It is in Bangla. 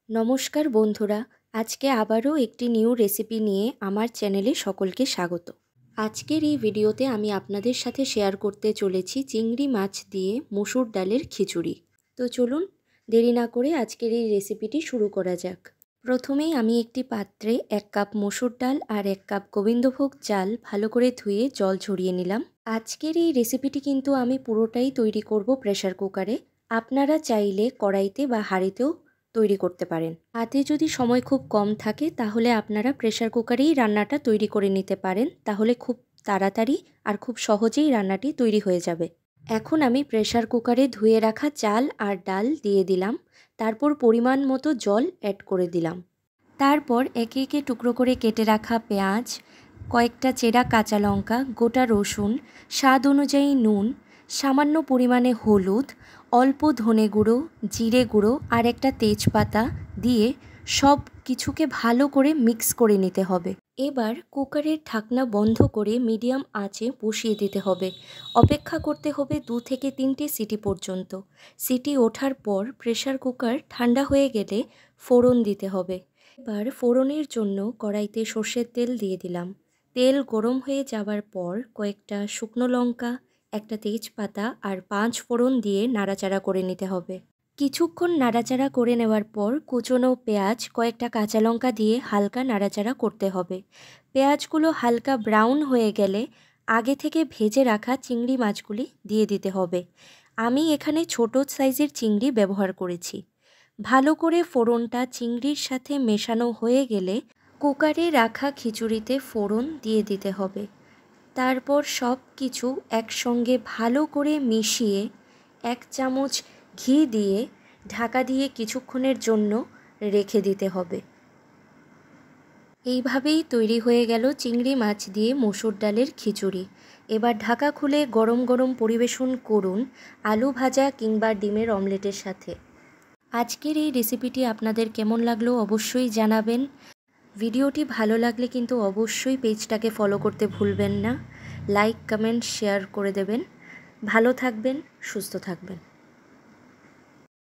নমস্কার বন্ধুরা, আজকে আবারও একটি নিউ রেসিপি নিয়ে আমার চ্যানেলে সকলকে স্বাগত। আজকের এই ভিডিওতে আমি আপনাদের সাথে শেয়ার করতে চলেছি চিংড়ি মাছ দিয়ে মসুর ডালের খিচুড়ি। তো চলুন দেরি না করে আজকের এই রেসিপিটি শুরু করা যাক। প্রথমেই আমি একটি পাত্রে 1 কাপ মসুর ডাল আর 1 কাপ গোবিন্দভোগ চাল ভালো করে ধুয়ে জল ঝরিয়ে নিলাম। আজকের এই রেসিপিটি কিন্তু আমি পুরোটাই তৈরি করব প্রেসার কুকারে। আপনারা চাইলে কড়াইতে বা হাঁড়িতেও তৈরি করতে পারেন। হাতে যদি সময় খুব কম থাকে তাহলে আপনারা প্রেসার কুকারেই রান্নাটা তৈরি করে নিতে পারেন, তাহলে খুব তাড়াতাড়ি আর খুব সহজেই রান্নাটি তৈরি হয়ে যাবে। এখন আমি প্রেসার কুকারে ধুয়ে রাখা চাল আর ডাল দিয়ে দিলাম, তারপর পরিমাণ মতো জল অ্যাড করে দিলাম। তারপর একে একে টুকরো করে কেটে রাখা পেঁয়াজ, কয়েকটা চেরা কাঁচা লঙ্কা, গোটা রসুন, স্বাদ অনুযায়ী নুন, সামান্য পরিমাণে হলুদ, অল্প ধনে গুঁড়ো, জিরে গুঁড়ো আর একটা তেজপাতা দিয়ে সব কিছুকে ভালো করে মিক্স করে নিতে হবে। এবার কুকারের ঢাকনা বন্ধ করে মিডিয়াম আঁচে বসিয়ে দিতে হবে। অপেক্ষা করতে হবে 2 থেকে 3টে সিটি পর্যন্ত। সিটি ওঠার পর প্রেসার কুকার ঠান্ডা হয়ে গেলে ফোড়ন দিতে হবে। এবার ফোড়নের জন্য কড়াইতে সর্ষের তেল দিয়ে দিলাম। তেল গরম হয়ে যাবার পর কয়েকটা শুকনো লঙ্কা, একটা তেজপাতা আর 5 ফোড়ন দিয়ে নাড়াচাড়া করে নিতে হবে। কিছুক্ষণ নাড়াচাড়া করে নেওয়ার পর কুচনো পেঁয়াজ, কয়েকটা কাঁচা লঙ্কা দিয়ে হালকা নাড়াচাড়া করতে হবে। পেঁয়াজগুলো হালকা ব্রাউন হয়ে গেলে আগে থেকে ভেজে রাখা চিংড়ি মাছগুলি দিয়ে দিতে হবে। আমি এখানে ছোট সাইজের চিংড়ি ব্যবহার করেছি। ভালো করে ফোড়নটা চিংড়ির সাথে মেশানো হয়ে গেলে কুকারে রাখা খিচুড়িতে ফোড়ন দিয়ে দিতে হবে। তারপর সব কিছু একসঙ্গে ভালো করে মিশিয়ে 1 চামচ ঘি দিয়ে ঢাকা দিয়ে কিছুক্ষণের জন্য রেখে দিতে হবে। এইভাবেই তৈরি হয়ে গেল চিংড়ি মাছ দিয়ে মসুর ডালের খিচুড়ি। এবার ঢাকা খুলে গরম গরম পরিবেশন করুন আলু ভাজা কিংবা ডিমের অমলেটের সাথে। আজকের এই রেসিপিটি আপনাদের কেমন লাগলো অবশ্যই জানাবেন। ভিডিওটি ভালো লাগলে কিন্তু অবশ্যই পেজটাকে ফলো করতে ভুলবেন না। লাইক, কমেন্ট, শেয়ার করে দেবেন। ভালো থাকবেন, সুস্থ থাকবেন।